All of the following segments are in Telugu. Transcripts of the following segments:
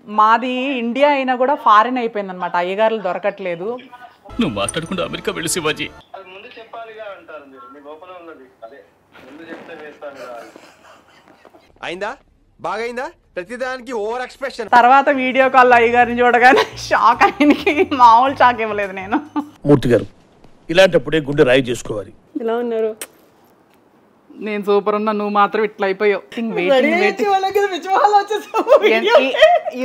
మాది ఇండియా అయినా కూడా ఫారిన్ అయిపోయింది అనమాట. అయ్యగారులు దొరకట్లేదు. నువ్వు మాట్లాడకుండా అమెరికా వెళ్ళి శివాజీ అది ముందు చెప్పాలిగా అంటారు మీరు. మీ లోపల ఉన్నది అదే, ముందు చెప్తే వేస్తాను కదా. అయిందా? బాగైందా? ప్రతిదానికి ఓవర్ ఎక్స్ప్రెషన్. తర్వాత వీడియో కాల్ అయ్యగారిని చూడగానే షాక్ ఆయనకి మామూలు షాక్ ఇవ్వలేదు నేను. మూర్తి గారు ఇలాంటప్పుడే గుండె రాయి చేసుకోవాలి. ఎలా ఉన్నారు? నేను సూపర్ ఉన్నా, నువ్వు మాత్రం ఇట్లా అయిపోయావు.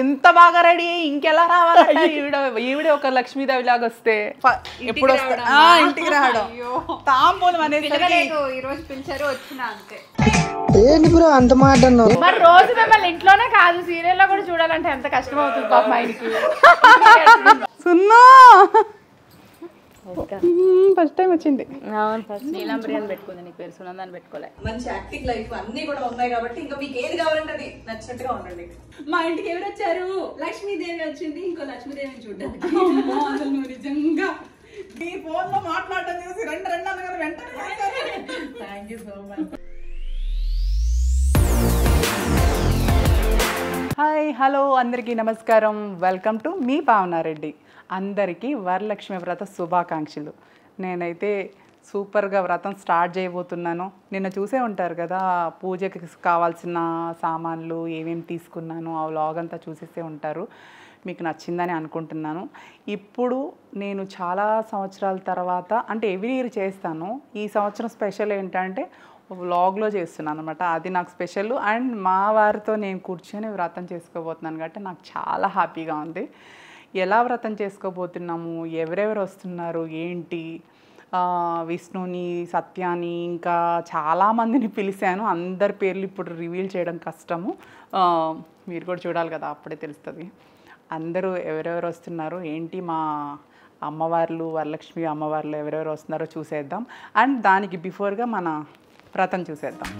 ఇంత బాగా రెడీ ఇంకెలా రావాలంటే ఈవిడ ఒక లక్ష్మీదేవి లాగా వస్తే ఎప్పుడు ఇంటికి రావడం తాంబూలం అనేసరికి ఈ రోజు పిలిచారు వచ్చినా అంతే. ఏంటి బ్రో అంత మాట అన్నావు? మరి రోజు మిమ్మల్ని ఇంట్లోనే కాదు సీరియల్లో కూడా చూడాలంటే ఎంత కష్టం అవుతుంది పాపం ఆయనకి. సున్నా ఫస్ట్ టైం వచ్చింది. నీలం బిర్యానీ పెట్టుకుంది, నీ పేరు సునందాన్ని పెట్టుకోలే. మంచి యాక్టివ్ లైఫ్ అన్ని కూడా ఉన్నాయి కాబట్టి ఇంకా మీకు ఏది కావాలంటే అది నచ్చినట్టుగా ఉండండి. మా ఇంటికి ఎవరు వచ్చారు? లక్ష్మీదేవి వచ్చింది. ఇంకో లక్ష్మీదేవిని చూడండి. అసలు నువ్వు నిజంగా నీ ఫోన్ లో మాట్లాడటం చూసి రెండు అనగానే వెంటనే thank you so much. Hi hello అందరికీ నమస్కారం. Welcome to me Bhavanareddy. అందరికీ వరలక్ష్మి వ్రత శుభాకాంక్షలు. నేనైతే సూపర్గా వ్రతం స్టార్ట్ చేయబోతున్నాను. నిన్న చూసే ఉంటారు కదా, పూజకి కావాల్సిన సామాన్లు ఏమేమి తీసుకున్నాను ఆ వ్లాగ్ అంతా చూసేసే ఉంటారు. మీకు నచ్చిందని అనుకుంటున్నాను. ఇప్పుడు నేను చాలా సంవత్సరాల తర్వాత అంటే ఎవ్రీ ఇయర్ చేస్తాను. ఈ సంవత్సరం స్పెషల్ ఏంటంటే వ్లాగ్లో చేస్తున్నాను అనమాట. అది నాకు స్పెషల్. అండ్ మా వారితో నేను కూర్చొని వ్రతం చేసుకోబోతున్నాను కాబట్టి నాకు చాలా హ్యాపీగా ఉంది. ఎలా వ్రతం చేసుకోబోతున్నాము, ఎవరెవరు వస్తున్నారు, ఏంటి, విష్ణుని, సత్యాని, ఇంకా చాలామందిని పిలిచాను. అందరి పేర్లు ఇప్పుడు రివీల్ చేయడం కష్టము. మీరు కూడా చూడాలి కదా, అప్పుడే తెలుస్తుంది అందరూ ఎవరెవరు వస్తున్నారు ఏంటి. మా అమ్మవార్లు, వరలక్ష్మి అమ్మవార్లు ఎవరెవరు వస్తున్నారో చూసేద్దాం. అండ్ దానికి బిఫోర్గా మన వ్రతం చూసేద్దాం.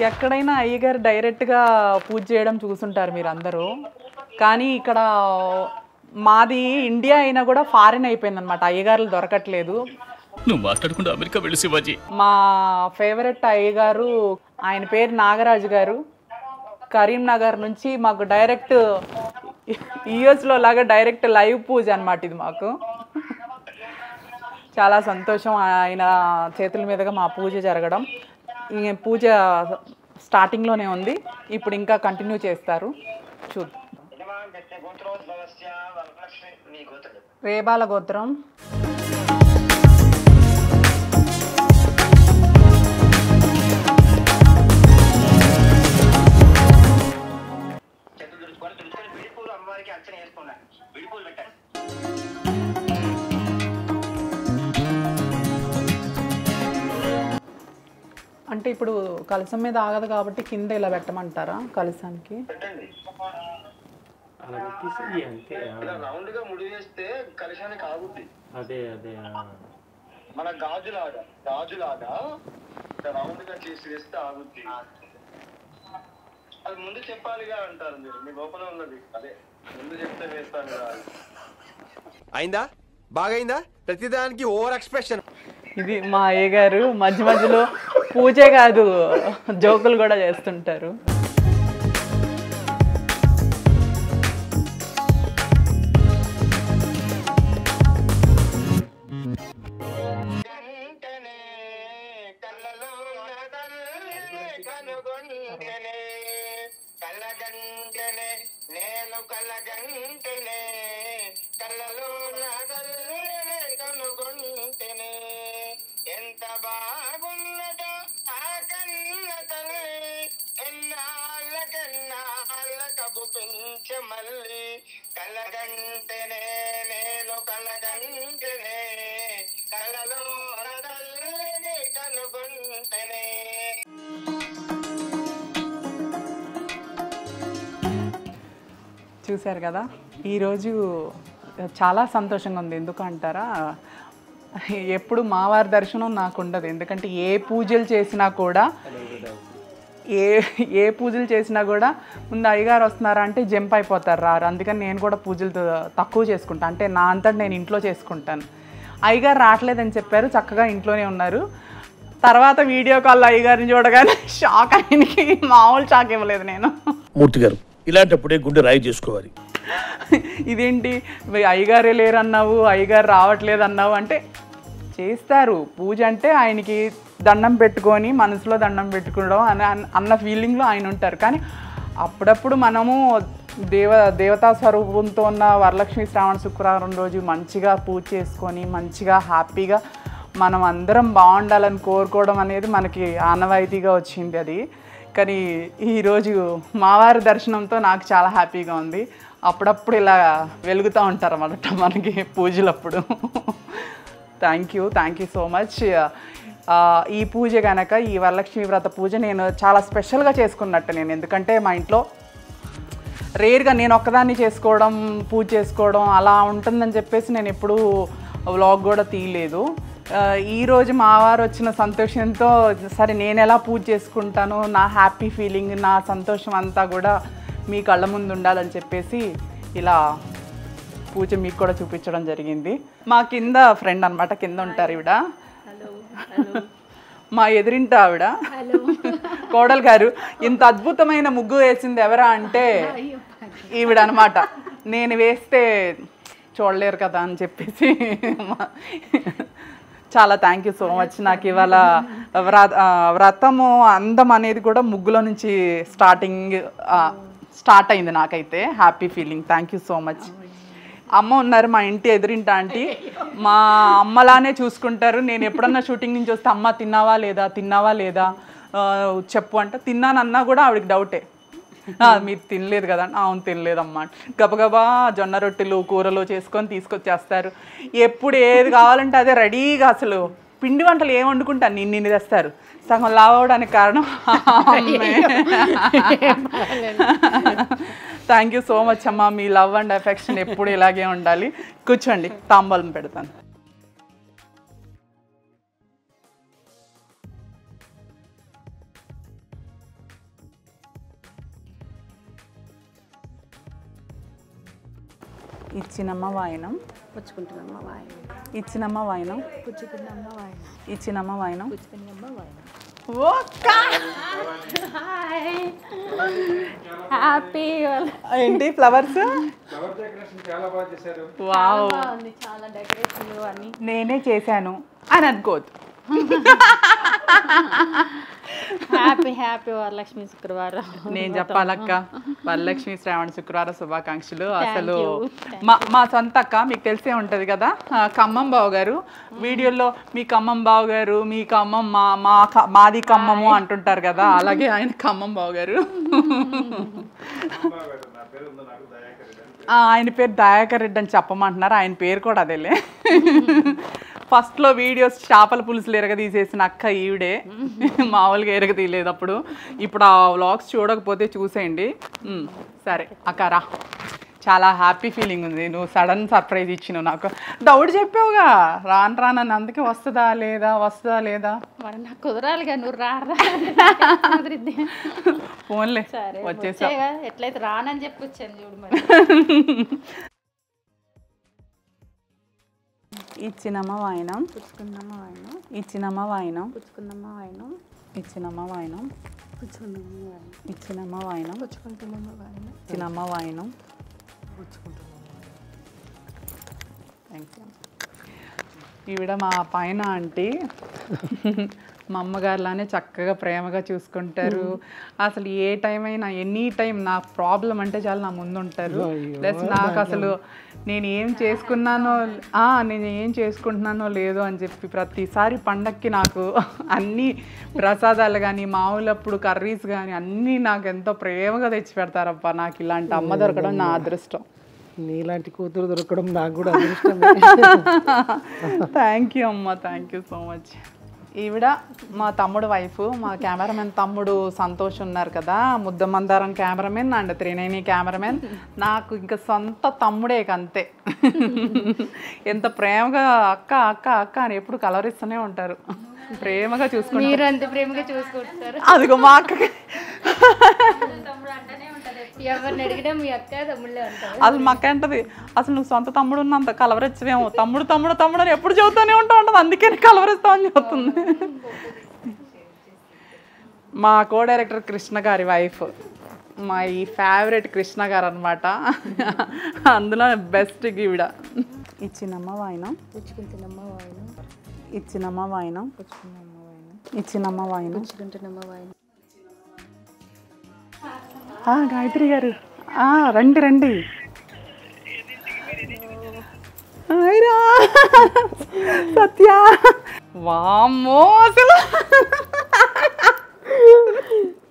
ఎక్కడైనా అయ్యగారు డైరెక్ట్గా పూజ చేయడం చూసుంటారు మీరు అందరూ. కానీ ఇక్కడ మాది ఇండియా అయినా కూడా ఫారిన్ అయిపోయింది అనమాట. అయ్యగారులు దొరకట్లేదు. నువ్వు మాట్లాడకుండా అమెరికా వెళ్ళి శివాజీ. మా ఫేవరెట్ అయ్యగారు ఆయన పేరు నాగరాజు గారు. కరీంనగర్ నుంచి మాకు డైరెక్ట్ యూఎస్లో లాగా డైరెక్ట్ లైవ్ పూజ అనమాట ఇది మాకు. చాలా సంతోషం ఆయన చేతుల మీదుగా మా పూజ జరగడం. పూజ స్టార్టింగ్లోనే ఉంది, ఇప్పుడు ఇంకా కంటిన్యూ చేస్తారు. చూద్దాం. రేబాల గోత్రం. అంటే ఇప్పుడు కలసం మీద ఆగదు కాబట్టి కింద ఇలా పెట్టమంటారా కలసానికి? రౌండ్ గా ముడి వేస్తే కలశానికి ఆగుద్ది. అదే అదే మన గాజులాగా రౌండ్ గా చేసి వేస్తే ఆగుద్ది. అది ముందు చెప్పాలిగా అంటారు మీరు. మీ లోపల ఉన్నది అదే, ముందు చెప్తే వేస్తాను కదా. అయిందా? బాగైందా? ప్రతిదానికి ఓవర్ ఎక్స్ప్రెషన్. ఇది మా అయ్యగారు మధ్య మధ్యలో పూజే కాదు జోకులు కూడా చేస్తుంటారు. ఎంత బాగున్నదో ఆ కన్న తల్లి, ఎన్నాళ్ళకన్నా అల్లకపు పెంచ మల్లి, కలగంటనే నేను కలగంటనే, కలలో తల్లిని కనుగొంటనే. చూశారు కదా, ఈరోజు చాలా సంతోషంగా ఉంది. ఎందుకు అంటారా, ఎప్పుడు మావారి దర్శనం నాకు ఉండదు. ఎందుకంటే ఏ పూజలు చేసినా కూడా ఏ పూజలు చేసినా కూడా ముందు అయ్యగారు వస్తున్నారా అంటే జంప్ అయిపోతారు, రారు. అందుకని నేను కూడా పూజలు తక్కువ చేసుకుంటాను. అంటే నా అంతటి నేను ఇంట్లో చేసుకుంటాను. అయ్యగారు రావట్లేదని చెప్పారు, చక్కగా ఇంట్లోనే ఉన్నారు. తర్వాత వీడియో కాల్లో అయ్యగారిని చూడగానే షాక్ ఆయనకి మామూలు షాక్ ఇవ్వలేదు నేను. మూర్తి గారు ఇలాంటప్పుడే గుండె రాయి చేసుకోవాలి. ఇదేంటి అయ్యగారే లేరన్నావు, అయ్యగారు రావట్లేదు అన్నావు అంటే చేస్తారు. పూజ అంటే ఆయనకి దండం పెట్టుకొని మనసులో దండం పెట్టుకోవడం అన్న ఫీలింగ్లో ఆయన ఉంటారు. కానీ అప్పుడప్పుడు మనము దేవతా స్వరూపంతో ఉన్న వరలక్ష్మి శ్రావణ శుక్రవారం రోజు మంచిగా పూజ చేసుకొని మంచిగా హ్యాపీగా మనం అందరం బాగుండాలని కోరుకోవడం అనేది మనకి ఆనవాయితీగా వచ్చింది అది. కానీ ఈరోజు మావారి దర్శనంతో నాకు చాలా హ్యాపీగా ఉంది. అప్పుడప్పుడు ఇలా వెలుగుతూ ఉంటారు అన్నమాట మనకి పూజలప్పుడు. Thank you so much. ఈ పూజ కనుక ఈ వరలక్ష్మి వ్రత పూజ నేను చాలా స్పెషల్గా చేసుకున్నట్టు నేను. ఎందుకంటే మా ఇంట్లో రేర్గా నేను ఒక్కదాన్ని చేసుకోవడం పూజ చేసుకోవడం అలా ఉంటుందని చెప్పేసి నేను ఎప్పుడూ వ్లాగ్ కూడా తీయలేదు. ఈరోజు మా వారు వచ్చిన సంతోషంతో సరే నేను ఎలా పూజ చేసుకుంటాను, నా హ్యాపీ ఫీలింగ్ నా సంతోషం అంతా కూడా మీ కళ్ళ ముందు ఉండాలని చెప్పేసి ఇలా పూజ మీకు కూడా చూపించడం జరిగింది. మా కింద ఫ్రెండ్ అనమాట, కింద ఉంటారు ఈవిడ. మా ఎదురింట ఆవిడ కోడలు గారు. ఇంత అద్భుతమైన ముగ్గు వేసింది ఎవరా అంటే ఈవిడ అనమాట. నేను వేస్తే చూడలేరు కదా అని చెప్పేసి చాలా థ్యాంక్ యూ సో మచ్. నాకు ఇవాళ వ్రతము అందం అనేది కూడా ముగ్గులో నుంచి స్టార్ట్ అయింది. నాకైతే happy feeling. Thank you so much. అమ్మ ఉన్నారు మా ఇంటి ఎదురింట ఆంటీ, మా అమ్మలానే చూసుకుంటారు. నేను ఎప్పుడన్నా షూటింగ్ నుంచి వస్తే అమ్మ తిన్నావా లేదా చెప్పు అంటే తిన్నానన్నా కూడా ఆవిడకి డౌటే. మీరు తినలేదు కదా, అవును తినలేదమ్మా. గబగబా జొన్న రొట్టెలు కూరలు చేసుకొని తీసుకొచ్చేస్తారు. ఎప్పుడు ఏది కావాలంటే అదే రెడీగా. అసలు పిండి వంటలు ఏం వండుకుంటాను నిన్ను తెస్తారు. సగం లావడానికి కారణం థ్యాంక్ యూ సో మచ్ అమ్మా. మీ లవ్ అండ్ అఫెక్షన్ ఎప్పుడు ఇలాగే ఉండాలి. కూర్చోండి, తాంబూలం పెడతాను. ఇచ్చినమ్మ వాయనం పుచ్చుకుంటున్నమ్మ వాయనం, ఇచ్చినమ్మ వాయనం పుచ్చుకున్నమ్మ వాయనం, ఇచ్చినమ్మ వాయనం. పుచ్చుకున్నమ్మ వాయనం. హ్యాపీ ఏంటి ఫ్లవర్స్? వావ్, చాలా డెకరేషన్ అన్ని నేనే చేశాను అని అనుకోవద్దు. హ్యాపీ వరలక్ష్మి శుక్రవారం. నేను చెప్పాలక్క, వరలక్ష్మి శ్రావణ శుక్రవారం శుభాకాంక్షలు. అసలు మా సొంత అక్క, మీకు తెలిసే ఉంటుంది కదా, ఖమ్మం బావ గారు. వీడియోలో మీ ఖమ్మం బావ గారు, మీ ఖమ్మం మాది ఖమ్మము అంటుంటారు కదా, అలాగే ఆయన ఖమ్మం బావ గారు. ఆయన పేరు దయాకర్ రెడ్డి అని చెప్పమంటున్నారు. ఆయన పేరు కూడా అదేలే. ఫస్ట్లో వీడియోస్ చేపల పులుసులు ఎరగదీసేసిన అక్క ఈవిడే. మామూలుగా ఎరగదీయలేదు అప్పుడు. ఇప్పుడు ఆ వ్లాగ్స్ చూడకపోతే చూసేయండి. సరే అక్కరా, చాలా హ్యాపీ ఫీలింగ్ ఉంది. నువ్వు సడన్ సర్ప్రైజ్ ఇచ్చినావు. నాకు డౌట్ చెప్పావుగా రానని, అందుకే వస్తుందా లేదా మరి నాకు కుదరాలిగా, నువ్వు కుదిరిద్ది. ఫోన్లే వచ్చేసా. ఎట్లయితే రానని చెప్పి వచ్చాను చూడు. మరి ఇచ్చినమ్మ వాయనం, పుచ్చుకున్నమ్మ వాయనం, ఇచ్చినమ్మ వాయనం, పుచ్చుకున్నమ్మ వాయనం, ఇచ్చినమ్మ వాయనం, పుచ్చుకున్నమ్మ వాయనం, ఇచ్చినమ్మ వాయనం, పుచ్చుకుంటున్నమ్మ వాయనం, ఇచ్చినమ్మ వాయనం. ఈవిడ మా పైన ఆంటీ. మా అమ్మగారులానే చక్కగా ప్రేమగా చూసుకుంటారు. అసలు ఏ టైం అయినా ఎనీ టైం నా ప్రాబ్లం అంటే చాలా నా ముందు ఉంటారు. ప్లస్ నాకు అసలు నేను ఏం చేసుకుంటున్నానో లేదో అని చెప్పి ప్రతిసారి పండక్కి నాకు అన్ని ప్రసాదాలు కానీ మామూలప్పుడు కర్రీస్ కానీ అన్నీ నాకు ఎంతో ప్రేమగా తెచ్చి పెడతారబ్బా. నాకు ఇలాంటి అమ్మ దొరకడం నా అదృష్టం. నీలాంటి కూతురు దొరకడం నాకు కూడా అదృష్టం. థ్యాంక్ యూ అమ్మ, థ్యాంక్ యూ సో మచ్. ఈవిడ మా తమ్ముడు వైఫ్, మా కెమెరామెన్ తమ్ముడు సంతోష్ ఉన్నారు కదా, ముద్దమందారం కెమెరామెన్ అండ్ త్రినేని కెమెరామెన్. నాకు ఇంకా సొంత తమ్ముడే అంతే. ఎంత ప్రేమగా అక్క అక్క అక్క అని ఎప్పుడు కలవరిస్తూనే ఉంటారు, ప్రేమగా చూసుకుంటారు. మీరు అంత ప్రేమగా చూసుకుంటారు. అదిగో మా అక్కకి ఎవరిని అడిగినా మీ అక్క తమ్ముళ్ళే అంటారు. అసలు మా అక్క అంటది, అసలు నువ్వు సొంత తమ్ముడు ఉన్నంత కలవరిచ్చవేమో, తమ్ముడు తమ్ముడు తమ్ముడు అని ఎప్పుడు చెబుతూనే ఉంటుంది, అందుకే కలవరిస్తామని చెప్తుంది. మా కో డైరెక్టర్ కృష్ణ గారి వైఫ్, మా ఈ ఫేవరెట్ కృష్ణ గారు అనమాట. అందులో బెస్ట్ ఈవిడ. ఇచ్చినమ్మ వాయినం పుచ్చుకుంటున్నమ్మ వాయిన, ఇచ్చినమ్మ వాయినం ఇచ్చినమ్మ వాయినం. పుచ్చుకుంటున్నమ్మ వాయిన. గాయత్రి గారు రండి రండి. సత్య వామ్మో అసలు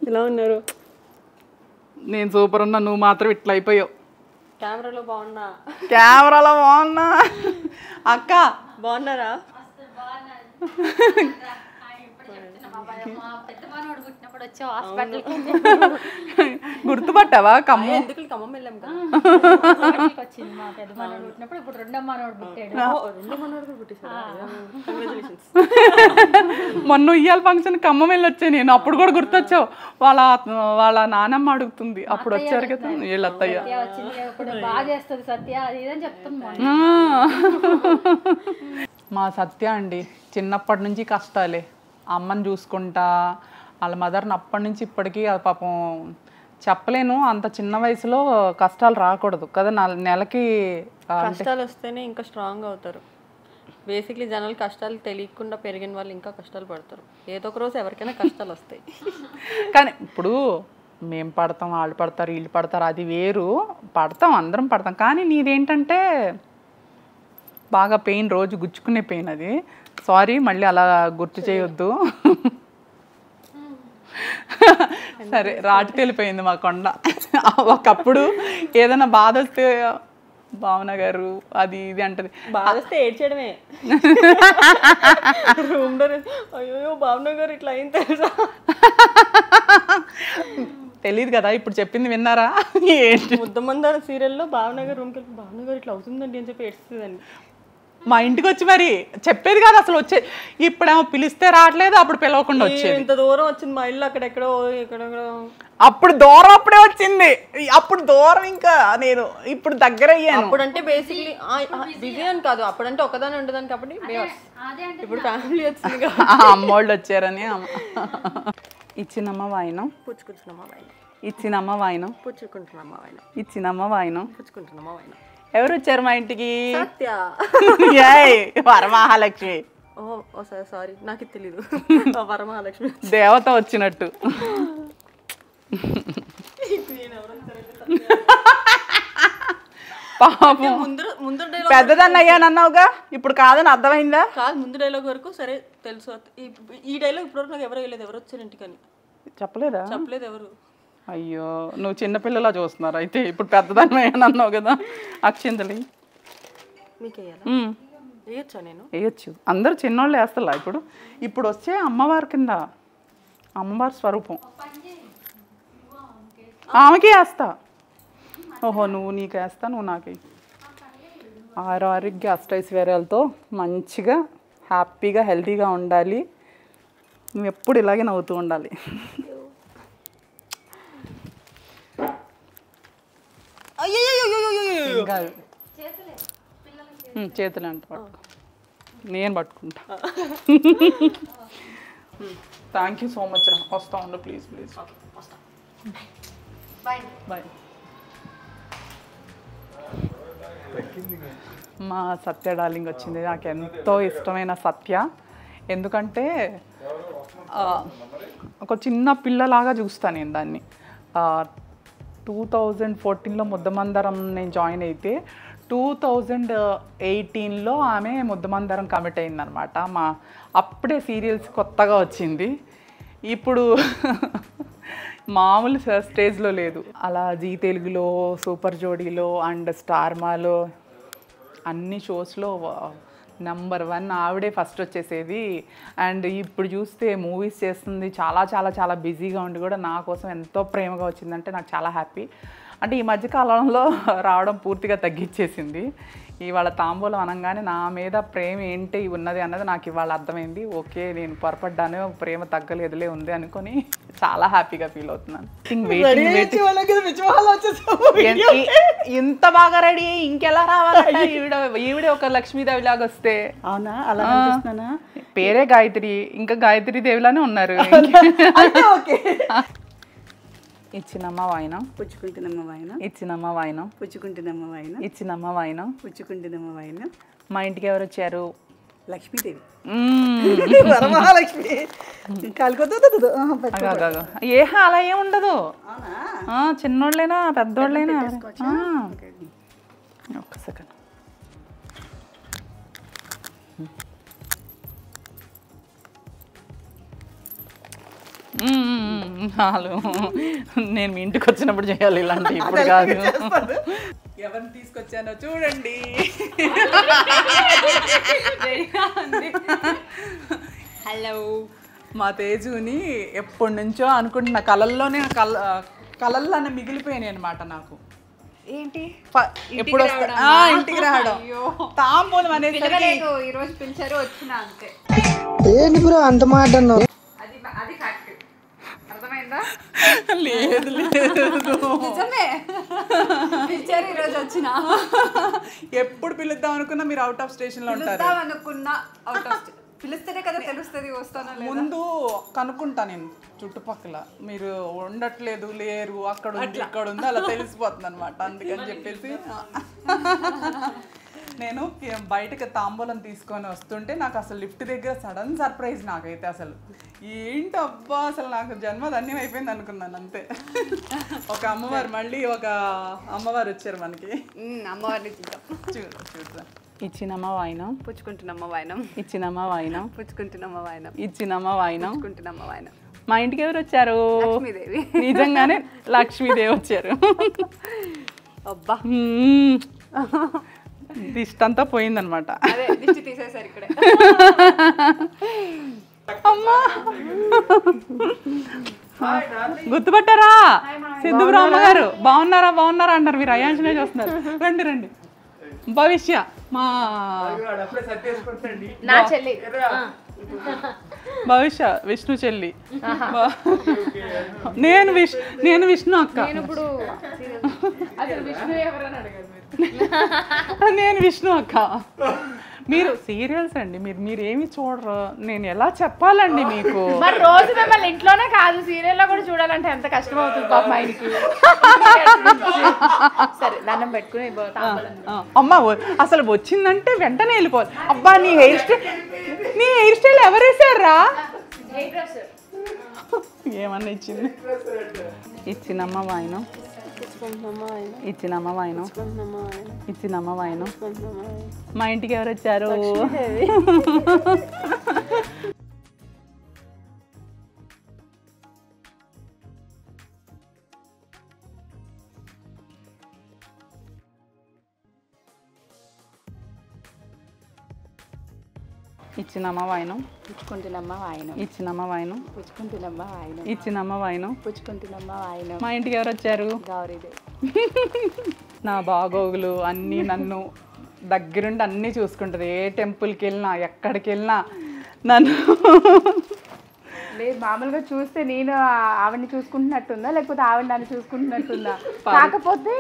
ఎలా ఉన్నారు? నేను సూపర్ ఉన్నా, నువ్వు మాత్రం ఇట్లా అయిపోయావు. కెమెరాలో బాగున్నా, కెమెరాలో బాగున్నా. అక్క బాగున్నారా? గుర్తుపట్టావా? ఖమ్మం ఎందుకు ఖమ్మం వెళ్ళాం కదా. వచ్చింది మా పెద్ద మనోడు పుట్టినప్పుడు, ఇప్పుడు రెండో మనోడు పుట్టాడు. రెండో మనోడు కూడా పుట్టేశారా? కంగ్రాచులేషన్స్. మొన్న ఇయ్యాల ఫంక్షన్ ఖమ్మం వెళ్ళి వచ్చాను నేను, అప్పుడు కూడా గుర్తొచ్చావు. వాళ్ళ నానమ్మ అడుగుతుంది, అప్పుడు వచ్చారు కదా వీళ్ళ అత్తయ్య. సత్య వచ్చింది ఇప్పుడు బాగా చేస్తుంది సత్య, అది ఇదని చెప్తుంది. మా సత్య అండి చిన్నప్పటి నుంచి కష్టాలే, అమ్మని చూసుకుంటా వాళ్ళ మదర్ని అప్పటి నుంచి ఇప్పటికీ. అది పాపం చెప్పలేను, అంత చిన్న వయసులో కష్టాలు రాకూడదు కదా. నెలకి కష్టాలు వస్తేనే ఇంకా స్ట్రాంగ్ అవుతారు. బేసిక్లీ జనాలు కష్టాలు తెలియకుండా పెరిగిన వాళ్ళు ఇంకా కష్టాలు పడతారు. ఏదో ఒక రోజు ఎవరికైనా కష్టాలు వస్తాయి. కానీ ఇప్పుడు మేము పడతాం, వాళ్ళు పడతారు, వీళ్ళు పడతారు, అది వేరు. పడతాం, అందరం పడతాం. కానీ నీదేంటంటే బాగా పెయిన్, రోజు గుచ్చుకునే పెయిన్. అది సారీ, మళ్ళీ అలా గుర్తు చేయొద్దు. సరే, రాటు తెలిపోయింది మా కొండ. ఒకప్పుడు ఏదైనా బాధ వస్తే భావన గారు అది ఇది అంటది, బాధ వస్తే ఏడ్చేయడమే. రూమ్ లో అయ్యో భావన గారు ఇట్లా అయింది తెలుసా. తెలియదు కదా, ఇప్పుడు చెప్పింది విన్నారా? ఏంటి ముద్దమందారం సీరియల్లో భావన గారు రూమ్కి వెళ్ళి భావన గారు ఇట్లా అవుతుందండి అని చెప్పి ఏడుస్తుందండి. మా ఇంటికి వచ్చి మరి చెప్పేది కాదు అసలు. వచ్చే ఇప్పుడేమో పిలిస్తే రావట్లేదు, అప్పుడు పిలవకుండా వచ్చేది. ఇంత దూరం వచ్చింది మా ఇల్లు, అక్కడెక్కడో ఎక్కడెక్కడో. అప్పుడు దూరం అప్పుడే వచ్చింది, అప్పుడు దూరం ఇంకా నేను ఇప్పుడు దగ్గర అయ్యాను. అప్పుడంటే బేసిక్లీ బిజీ అని కాదు, అప్పుడంటే ఒకదాని ఉండదని కాబట్టి ఇప్పుడు ఫ్యామిలీ వచ్చింది కదా. అమ్మోళ్ళు వచ్చారని. ఇచ్చినమ్మ వాయినం పుచ్చుకుంటున్నామా వాయిన, ఇచ్చినమ్మ వాయినం పుచ్చుకుంటున్నామా వాయిన, ఇచ్చినమ్మ వాయినం. పుచ్చుకుంటున్నామా వాయిన. ఎవరు వచ్చారు మా ఇంటికి? సత్య. వరమహాలక్ష్మి. ఓ సారీ, నాకు ఇది తెలీదు. వరమహాలక్ష్మి దేవత వచ్చినట్టు. పాపం ముందు పెద్దదాన్ని అయ్యానన్నావుగా, ఇప్పుడు కాదని అర్థమైందా? కాదు, ముందు డైలాగ్ వరకు సరే తెలుసు. ఈ డైలాగ్ ఇప్పటివరకు నాకు ఎవరు వేయలేదు. ఎవరు వచ్చారు ఇంటికని చెప్పలేదా? చెప్పలేదు ఎవరు. అయ్యో, నువ్వు చిన్నపిల్లలా చూస్తున్నారు అయితే. ఇప్పుడు పెద్దదాన్ని అయ్యానన్నావు కదా. అక్షింతలి మీకు వేయాలా? వేయచ్చా నేను? వేయచ్చు, అందరూ చిన్నోళ్ళు వేస్తలా. ఇప్పుడు వచ్చే అమ్మవారి కింద, అమ్మవారి స్వరూపం ఆమెకి వేస్తా. ఓహో, నువ్వు నీకు వేస్తా, నువ్వు నాకు. ఆరోగ్య అష్టైశ్వర్యాలతో మంచిగా హ్యాపీగా హెల్తీగా ఉండాలి. నువ్వు ఎప్పుడు ఇలాగే నవ్వుతూ ఉండాలి. చేతులు అంట పట్టుకో, నేను పట్టుకుంటా. థ్యాంక్ యూ సో మచ్ రా. వస్తా ఉండు ప్లీజ్ ప్లీజ్. బాయ్. మా సత్య డార్లింగ్ వచ్చింది. నాకు ఎంతో ఇష్టమైన సత్య. ఎందుకంటే ఒక చిన్న పిల్లలాగా చూస్తాను నేను దాన్ని. 2014లో ముద్దమందరం నేను జాయిన్ అయితే 2018లో ఆమె ముద్దమందరం కమిట్ అయిందనమాట. అప్పుడే సీరియల్స్ కొత్తగా వచ్చింది. ఇప్పుడు మామూలు స్టేజ్లో లేదు. అలా జీ తెలుగులో, సూపర్ జోడీలో అండ్ స్టార్ మాలో అన్ని షోస్లో నంబర్ 1 ఆవిడే ఫస్ట్ వచ్చేసేది. అండ్ ఇప్పుడు చూస్తే మూవీస్ చేస్తుంది, చాలా చాలా చాలా బిజీగా ఉండి కూడా నా కోసం ఎంతో ప్రేమగా వచ్చిందంటే నాకు చాలా హ్యాపీ. అంటే ఈ మధ్యకాలంలో రావడం పూర్తిగా తగ్గించేసింది. ఇవాళ తాంబూలం అనగానే నా మీద ప్రేమ ఏంటి ఉన్నది అన్నది నాకు ఇవాళ అర్థమైంది. ఓకే, నేను పొరపడ్డాను, ప్రేమ తగ్గలేదులే ఉంది అనుకొని చాలా హ్యాపీగా ఫీల్ అవుతున్నాను. ఇంత బాగా రెడీ ఇంకెలా రావాలంటే ఈవిడే ఒక లక్ష్మీదేవి లాగా వస్తే. అవునా? అలా అనిపిస్తున్నానా? పేరే గాయత్రి, ఇంకా గాయత్రి దేవిలానే ఉన్నారు. ఇచ్చినమ్మ వాయినం పుచ్చుకుంటున్నమ్మ వాయినం, ఇచ్చినమ్మ వాయినం పుచ్చుకుంటున్నమ్మ వాయినం, ఇచ్చినమ్మ వాయినం పుచ్చుకుంటున్నమ్మ వాయినం. మా ఇంటికి ఎవరు వచ్చారు? లక్ష్మీదేవి, వరమహాలక్ష్మి. ఏ అలా ఏం ఉండదు. చిన్నోళ్ళైనా పెద్దోళ్ళైనా. ఒక్క సెకండ్. నేను మీ ఇంటికి వచ్చినప్పుడు చేయాలి ఇలాంటి, ఇప్పుడు కాదు. ఎవరిని తీసుకొచ్చానో చూడండి. హలో, మా తేజుని ఎప్పటి నుంచో అనుకుంటున్నా, కలల్లోనే మిగిలిపోయాయి అనమాట నాకు. ఏంటి ఎప్పుడు ఇంటికి రావడం, తాంబూలం అనేది ఈ రోజు పిలిచారు, వచ్చిన అంతే. ఏంటి బ్రో అంత మాట అన్నావు? అది ఫ్యాక్ట్, అర్థమైందా? లేదు లేదు, నిజమే పిలిచారు, ఈ రోజు వచ్చిన. ఎప్పుడు పిలుద్దాం అనుకున్నా మీరు అవుట్ ఆఫ్ స్టేషన్ లో ఉంటారు. అనుకున్నా అవుట్ ఆఫ్ పిలుస్తేనే కదా తెలుస్తుంది వస్తానో లేదు. ముందు కనుక్కుంటా నేను చుట్టుపక్కల, మీరు ఉండట్లేదు, లేరు, అక్కడ ఉంది ఇక్కడ ఉంది, అలా తెలిసిపోతుంది అనమాట. అందుకని చెప్పేసి నేను బయటకు తాంబూలం తీసుకొని వస్తుంటే నాకు అసలు లిఫ్ట్ దగ్గర సడన్ సర్ప్రైజ్. నాకైతే అసలు ఏంటబ్బా, అసలు నాకు జన్మ ధన్యం అయిపోయింది అనుకున్నాను అంతే. ఒక అమ్మవారు, మళ్ళీ ఒక అమ్మవారు వచ్చారు మనకి. అమ్మవారిని చూద్దాం. ఇచ్చినమ్మ వాయినం పుచ్చుకుంటున్నమ్మ వాయినం, ఇచ్చినమ్మ వాయినం పుచ్చుకుంటున్నమ్మ వాయినం, ఇచ్చినమ్మ వాయినం, పుచ్చుకుంటున్నమ్మ వాయినం. మా ఇంటికి ఎవరు వచ్చారు? లక్ష్మీదేవి. నిజంగానే లక్ష్మీదేవి వచ్చారు. అబ్బా, దిష్టి అంతా పోయిందనమాట. అదే దిష్టి తీసేసారు ఇక్కడే. అమ్మా, గుర్తుపట్టారా? సిద్ధుబ్రహ్మ గారు. బాగున్నారా బాగున్నారా అంటారు, మీరు అయాంశనే చూస్తున్నారు. రండి రండి. భవిష్య మా నా చెల్లి, భవిష్య విష్ణు చెల్లి. నేను విష్ణు అక్క. ఇప్పుడు అసలు విష్ణు ఎవరని అడగారు మీరు. నేను విష్ణు అక్క. మీరు సీరియల్స్ అండి, మీరు ఏమి చూడరు, నేను ఎలా చెప్పాలండి మీకు? మరి రోజు మిమ్మల్ని ఇంట్లోనే కాదు సీరియల్లో కూడా చూడాలంటే ఎంత కష్టం అవుతుంది పాపం ఆయనకి. సరే దండం పెట్టుకుని అమ్మ అసలు వచ్చిందంటే వెంటనే వెళ్ళిపోవాలి. అబ్బా, నీ హెయిర్ స్టైల్ ఎవరు వేసారా? ఏమన్నా ఇచ్చింది? ఇచ్చినమ్మ వాయినం, ఇచ్చినమ్మ వాయినం, ఇచ్చినమ్మ వాయినం. మా ఇంటికి ఎవరు వచ్చారు? ఇచ్చినమ్మ వాయినం, పుచ్చుకుంటున్నమ్మ వాయినం, ఇచ్చినమ్మ వాయినం, పుచ్చుకుంటున్నమ్మ వాయినం, ఇచ్చినమ్మ వాయినం, పుచ్చుకుంటున్నమ్మ వాయినం. మా ఇంటికి ఎవరు వచ్చారు? గౌరీదేవి. నా బాగోగులు అన్నీ నన్ను దగ్గరుండి అన్నీ చూసుకుంటుంది. ఏ టెంపుల్కి వెళ్ళినా, ఎక్కడికి వెళ్ళినా నన్ను. లేదు, మామూలుగా చూస్తే నేను ఆవిడని చూసుకుంటున్నట్టుందా లేకపోతే ఆవిడ నన్ను చూసుకుంటున్నట్టుందా? కాకపోతే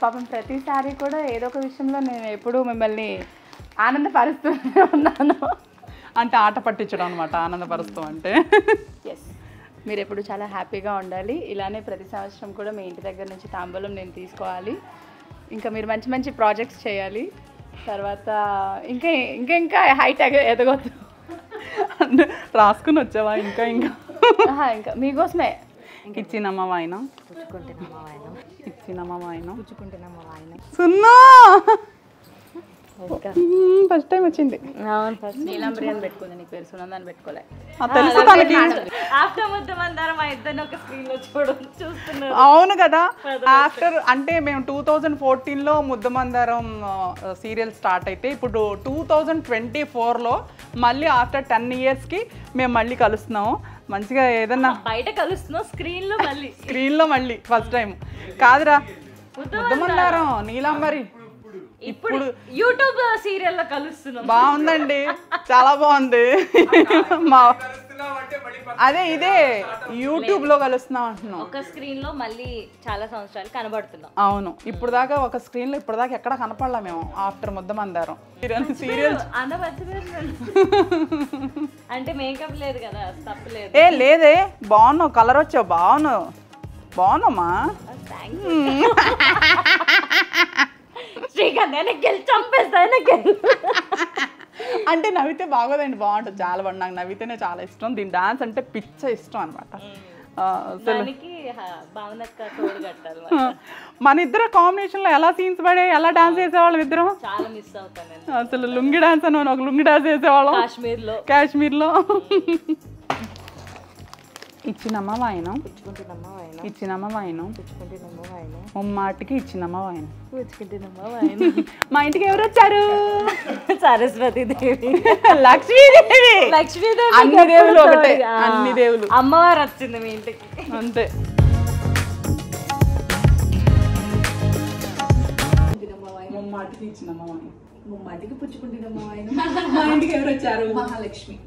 పాపం ప్రతిసారి కూడా ఏదో ఒక విషయంలో నేను ఎప్పుడూ మిమ్మల్ని ఆనందపరుస్తూనే ఉన్నాను. అంటే ఆట పట్టించడం అనమాట ఆనందపరుస్తాం అంటే. ఎస్, మీరు ఎప్పుడు చాలా హ్యాపీగా ఉండాలి. ఇలానే ప్రతి సంవత్సరం కూడా మీ ఇంటి దగ్గర నుంచి తాంబూలం నేను తీసుకోవాలి. ఇంకా మీరు మంచి మంచి ప్రాజెక్ట్స్ చేయాలి. తర్వాత ఇంకా ఇంకా ఇంకా హైట్ ఎదగొద్దు. రాసుకుని వచ్చావా? ఇంకా ఇంకా ఇంకా మీకోసమే. ఇచ్చినమ్మ వాయినం, పుచ్చుకుంటున్నమ్మ వాయినం, ఇచ్చినమ్మ వాయినం, పుచ్చుకుంటున్నమ్మ వాయినం. సున్నా ఫస్ట్ టైం వచ్చింది. అవును ఫస్ట్ నీలాంబరి అని పెట్టుకుంది, నీకు పేరు సునందని పెట్టుకోలే. తెలుసు తనకి. ఆఫ్టర్ ముద్దమందారం మా ఇద్దరిని ఒక స్క్రీన్ లో చూస్తున్నారు. అవును కదా, ఆఫ్టర్ అంటే మేము 2014లో ముద్దమందారం సీరియల్ స్టార్ట్ అయితే ఇప్పుడు 2024లో మళ్ళీ ఆఫ్టర్ 10 yearsకి మేము మళ్ళీ కలుస్తున్నాము. మంచిగా ఏదన్నా బయట కలుస్తున్నాం, స్క్రీన్లో మళ్ళీ ఫస్ట్ టైం కాదురా. ముద్దమందారం నీలాంబరి ఇప్పుడు యూట్యూబ్ సీరియల్లో కలుస్తున్నాం. బాగుందండి, చాలా బాగుంది. అదే ఇదే యూట్యూబ్ లో కలుస్తున్నాం అంటున్నాం. ఒక స్క్రీన్ లో మళ్ళీ చాలా సంవత్సరాలు కనబడుతున్నాం. అవును, ఇప్పుడు దాకా ఒక స్క్రీన్ లో ఇప్పుడు దాకా ఎక్కడ కనపడలా మేము ఆఫ్టర్ ముద్దమందారం సీరియల్. అంటే మేకప్ లేదు కదా, తప్పలేదు. ఏ లేదే, బాగున్నావు, కలర్ వచ్చావు, బాగున్నామ్మా. శ్రీకాంత్ వెనక్కి చంపేస్తా. అంటే నవ్వితే బాగోదండి, బాగుంటుంది, చాలా బాగుంది. నాకు నవ్వితేనే చాలా ఇష్టం. దీని డాన్స్ అంటే పిచ్చ ఇష్టం అనమాట. మన ఇద్దరు కాంబినేషన్ లో ఎలా సీన్స్ పడే, ఎలా డాన్స్ చేసేవాళ్ళం ఇద్దరం. చాలా మిస్ అవుతాను అసలు లుంగి డాన్స్ అని ఒక లుంగి డాన్స్ చేసేవాళ్ళం కాశ్మీర్లో. ఇచ్చినమ్మ వాయనం, ఇచ్చినమ్మ వాయనం, ముమ్మాటికి ఇచ్చినమ్మ వాయనం. మా ఇంటికి ఎవరు వచ్చారు? సరస్వతి దేవి, లక్ష్మీదేవి. అన్ని దేవులు ఒకటే, అన్ని దేవులు. అమ్మవారు వచ్చింది మీ ఇంటికి అంతే. ముమ్మాటికి ఇచ్చినమ్మ వాయనం, ముమ్మాటికి పుచ్చుకుంటున్నమ్మ వాయనం. మా ఇంటికి ఎవరు వచ్చారు? మహాలక్ష్మి.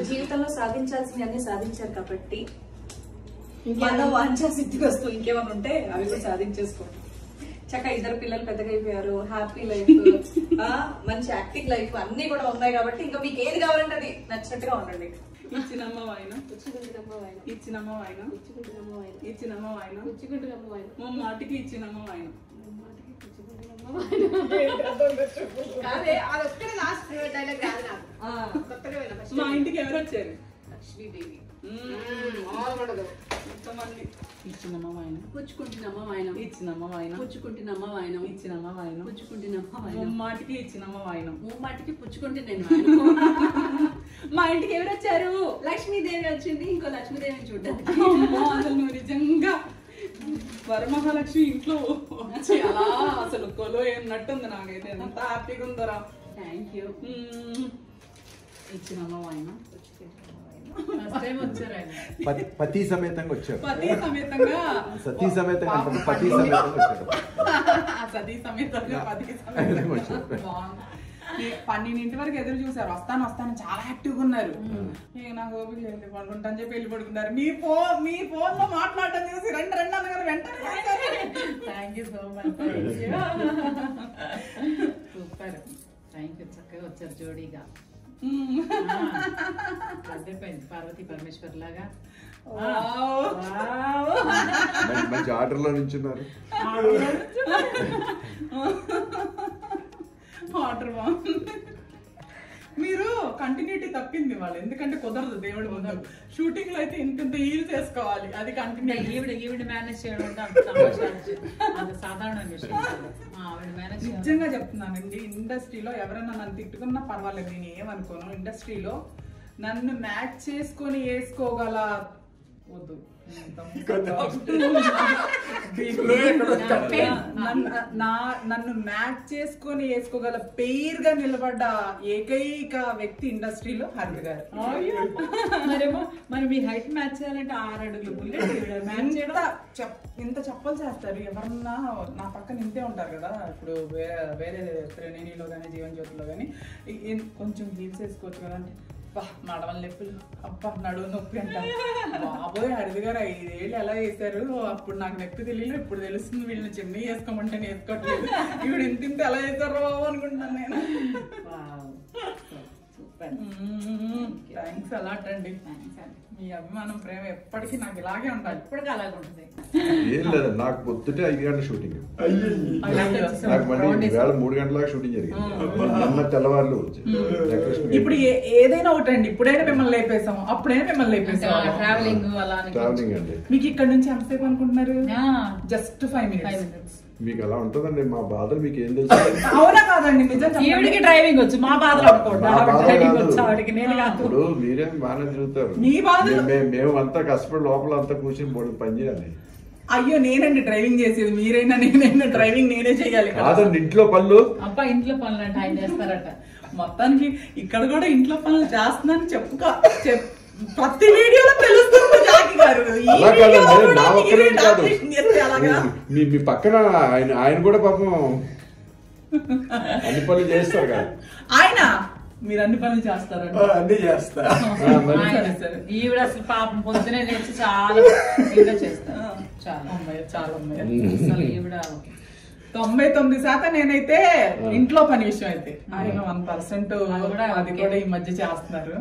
జీవితంలో సాధించాల్సింది అన్ని సాధించారు కాబట్టి మనం వాంఛా సిద్ధి వస్తూ ఇంకేమైనా ఉంటే అవి కూడా సాధించేసుకోండి. చక్కగా ఇద్దరు పిల్లలు పెద్దగా అయిపోయారు, హ్యాపీ లైఫ్, మంచి యాక్టింగ్ లైఫ్ అన్ని కూడా ఉన్నాయి కాబట్టి ఇంకా మీకు ఏది కావాలంటే అది నచ్చినట్టుగా ఉండండి. ఇచ్చినమ్మ వాయనం, ఇచ్చినమ్మ వాయనం, ఇచ్చినమ్మ వాయనం, ముమ్మాటికి ఇచ్చినమ్మ వాయనం. మా ఇంటికి ఎవరు వచ్చారు? లక్ష్మీదేవి. ఇచ్చినమ్మ వాయనం, పుచ్చుకుంటున్నమ్మ వాయనం, ఇచ్చినమ్మ వాయనం, పుచ్చుకుంటున్నమ్మ వాయనం, ఇచ్చినమ్మ వాయనం, పుచ్చుకుంటున్నమ్మ వాయనం. ముమ్మాటికి ఇచ్చినమ్మ వాయనం, ముమ్మాటికి పుచ్చుకుంటున్నాను. మా ఇంటికి ఎవరు వచ్చారు? లక్ష్మీదేవి వచ్చింది. ఇంకో లక్ష్మీదేవిని చూడ్డానికి. అసలు నువ్వు నిజంగా వరమహాలక్ష్మి ఇంట్లో వచ్చి అలా అసలు కొలో ఏమన్నట్టుంది. నాకైతే ఎంత హ్యాపీగా ఉందరా. Thank you. ఇచ్చినమ్మ వాయనం, పతి సమేతంగా వచ్చారు. పతి సమేతంగా, సతీ సమేతంగా, పతి సమేతంగా వచ్చారు. సతీ సమేతంగా, పతి సమేతంగా వచ్చారు. 12 వరకు ఎదురు చూసారు, వస్తాను చాలా యాక్టివ్గా ఉన్నారు. నాకు ఓపిక లేదు, పడుకుంటా అని చెప్పి వెళ్ళి పడుకున్నారు. మీ ఫోన్ లో మాట్లాడటం చూసి రెండు అన్నగారు వెంటనే thank you so much. Super, thank you. చక్కగా వచ్చారు జోడీగా. అర్థమైంది, పార్వతీ పరమేశ్వర్ లాగా. మంచి ఆర్డర్ లో నుంచున్నారు. ఆర్డర్ బాగుంది. మీరు కంటిన్యూటీ తప్పింది వాళ్ళు, ఎందుకంటే కుదరదు. దేవుడు ముందు షూటింగ్ లో అయితే ఇంత హీల్స్ వేసుకోవాలి, అది కంటిన్యూటీ. ఈవిడ మేనేజ్ చేయడం అంత సాధారణ విషయం. నిజంగా చెప్తున్నానండి, ఇండస్ట్రీలో ఎవరైనా నన్ను తిట్టుకున్నా పర్వాలేదు, నేను ఏమనుకోను. ఇండస్ట్రీలో నన్ను మ్యాచ్ చేసుకొని వేసుకోగల వద్దు, నన్ను మ్యాచ్ చేసుకొని వేసుకోగల పెయిర్ గా నిలబడ్డ ఏకైక వ్యక్తి ఇండస్ట్రీలో హరిత గారు. మరేమో మరి మీ హైట్ మ్యాచ్ చేయాలంటే 6 అడుగులు మ్యాచ్ చేయడం. ఇంత చెప్పలు చేస్తారు ఎవరన్నా నా పక్కన ఇంతే ఉంటారు కదా. ఇప్పుడు వేరే త్రినేనిలో కానీ జీవన్ జ్యోతిలో కానీ కొంచెం హీల్స్ వేసుకోవచ్చు కదా అంటే మడవల నొప్పులు, అబ్బా నడువు నొప్పి అంట. బాబోయ్, హరిత గారు 5 ఏళ్ళు ఎలా చేశారు. అప్పుడు నాకు నొప్పి తెలియదు, ఇప్పుడు తెలుస్తుంది. వీళ్ళని చిన్న వేసుకోమంటే వేసుకోవట్లేదు. ఇప్పుడు ఇంత ఎలా చేశారు బాబు అనుకుంటున్నాను నేను. థ్యాంక్స్ అలాట్ అండి. మీ అభిమానం ప్రేమ ఎప్పటికీ నాకు ఇలాగే ఉండాలి. ఇప్పటికీ అలాగే ఉంటుంది. ఏం లేదు, నాకు పొద్దుటే 5 గంటల షూటింగ్. నాకు మళ్ళీ వేళ 3 గంటల షూటింగ్ జరిగింది. అన్న తెల్లవారులు ఇప్పుడు ఏదైనా ఒకటండి, ఇప్పుడైనా మిమ్మల్ని లేపేసాము, అప్పుడైనా మిమ్మల్ని లేపేసాము. ట్రావెలింగ్ అలా ట్రావెలింగ్ అండి. మీకు ఇక్కడ నుంచి ఎంతసేపు అనుకుంటున్నారు? Just 5 minutes. మీకు అలా ఉంటుందండి. మా బాధలు మీకు ఏం తెలుసు? అవునా కాదండి, నిజంగా ఈవిడికి డ్రైవింగ్ వచ్చు, మా బాధలు ఇప్పుడు మీరేం బాగానే తిరుగుతారు. మీ బాధలు మేము అంతా కష్టపడి లోపల అంతా కూర్చొని బోర్డు పని చేయాలి. అయ్యో నేనండి డ్రైవింగ్ చేసేది, మీరైనా నేనైనా డ్రైవింగ్ నేనే చేయాలి. కాదండి, ఇంట్లో పనులు అబ్బా ఇంట్లో పనులు అంటే ఆయన చేస్తారట. మొత్తానికి ఇక్కడ కూడా ఇంట్లో పనులు చేస్తున్నాను ప్రతి వీడియోలో తెలుస్తుంది జాకి గారు. అలా కాదండి, నా ఒక్కరే కాదు, మీ పక్కన ఆయన కూడా పాపం అన్ని పనులు చేస్తారు కదా. ఆయన మీరు అన్ని పనులు చేస్తారండి? అన్ని చేస్తా. ఈవిడ అసలు పాపం పొద్దునే లేచి చాలా ఇదిగా చేస్తారు. చాలా అమ్మాయి చాలా అమ్మాయి. అసలు ఈవిడ 99% నేనైతే ఇంట్లో పని విషయం అయితే, ఆయన 1% అది కూడా ఈ మధ్య చేస్తున్నారు.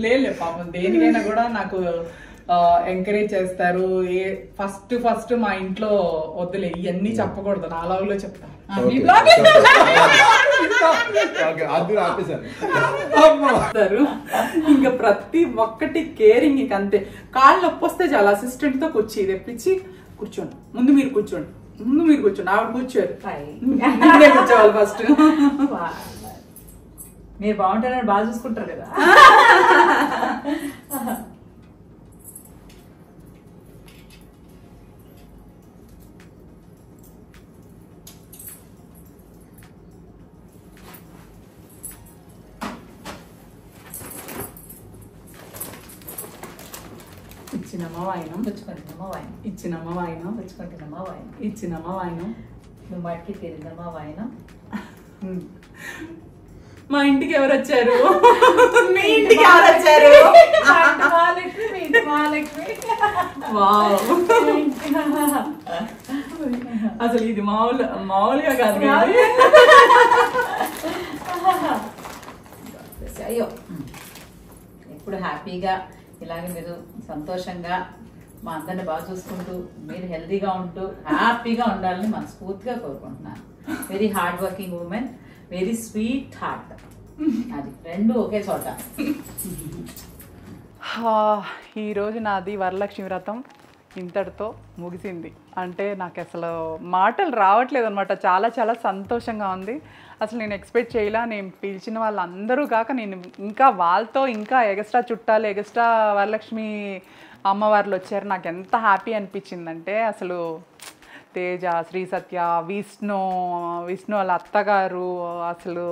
లేదు పాపం దేనికైనా కూడా నాకు ఎంకరేజ్ చేస్తారు. ఫస్ట్ మా ఇంట్లో వద్దులే ఇవన్నీ చెప్పకూడదు, నా లాగులో చెప్తా. ఇంకా ప్రతి ఒక్కటి కేరింగ్, ఇంక అంతే. కాళ్ళు నొప్పి వస్తే చాలా అసిస్టెంట్ తో తెప్పించి కూర్చోండి, ముందు మీరు కూర్చోండి, ఆవిడ కూర్చోరు, కూర్చోవాలి ఫస్ట్. మీరు బాగుంటారని బాగా చూసుకుంటారు కదా. ఇచ్చినమ్మ వాయినం పుచ్చుకుంటున్నమ్మా వాయినం, ఇచ్చినమ్మ వాయినం పుచ్చుకుంటున్నమ్మా వాయినం, ఇచ్చినమ్మ వాయినం. నువ్వు మట్టికి తిరిగినమ్మా వాయినం. మా ఇంటికి ఎవరు వచ్చారు? మీ ఇంటికి ఎవరు వచ్చారు? అసలు ఇది మామూలుగా కాదు. అయ్యో ఎప్పుడు హ్యాపీగా ఇలాగే మీరు సంతోషంగా మా అందరిని బాగా చూసుకుంటూ మీరు హెల్తీగా ఉంటూ హ్యాపీగా ఉండాలని మనస్ఫూర్తిగా కోరుకుంటున్నాను. Very hard working women, very sweet heart, అది రెండు ఒకే చోట. ఈరోజు నాది వరలక్ష్మి వ్రతం ఇంతటితో ముగిసింది. అంటే నాకు అసలు మాటలు రావట్లేదు అనమాట. చాలా చాలా సంతోషంగా ఉంది. అసలు నేను ఎక్స్పెక్ట్ చేయలా. నేను పిలిచిన వాళ్ళందరూ కాక నేను ఇంకా వాళ్ళతో ఇంకా ఎగస్ట్రా చుట్టాలు, ఎగస్ట్రా వరలక్ష్మి అమ్మవార్లు వచ్చారు. నాకు ఎంత హ్యాపీ అనిపించిందంటే, అసలు తేజ, శ్రీ సత్య, విష్ణు వాళ్ళ అత్తగారు, అసలు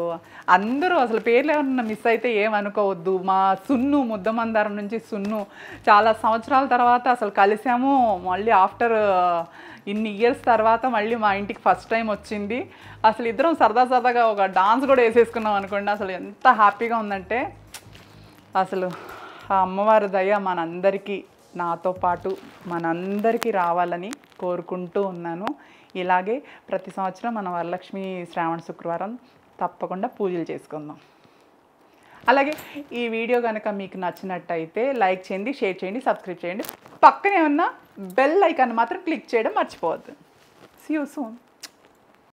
అందరూ, అసలు పేర్లు ఏమన్నా మిస్ అయితే ఏమనుకోవద్దు. మా సున్ను, ముద్దమందారం నుంచి సున్ను చాలా సంవత్సరాల తర్వాత అసలు కలిసాము. మళ్ళీ ఆఫ్టర్ ఇన్ని ఇయర్స్ తర్వాత మళ్ళీ మా ఇంటికి ఫస్ట్ టైం వచ్చింది. అసలు ఇద్దరం సరదాగా ఒక డాన్స్ కూడా వేసేసుకున్నాం అనుకోండి. అసలు ఎంత హ్యాపీగా ఉందంటే, అసలు ఆ అమ్మవారి దయ మనందరికీ, నాతో పాటు మనందరికీ రావాలని కోరుకుంటూ ఉన్నాను. ఇలాగే ప్రతి సంవత్సరం మన వరలక్ష్మి శ్రావణ శుక్రవారం తప్పకుండా పూజలు చేసుకుందాం. అలాగే ఈ వీడియో కనుక మీకు నచ్చినట్టయితే లైక్ చేయండి, షేర్ చేయండి, సబ్స్క్రైబ్ చేయండి. పక్కనే ఉన్న బెల్ ఐకాన్ మాత్రం క్లిక్ చేయడం మర్చిపోవద్దు. See you soon.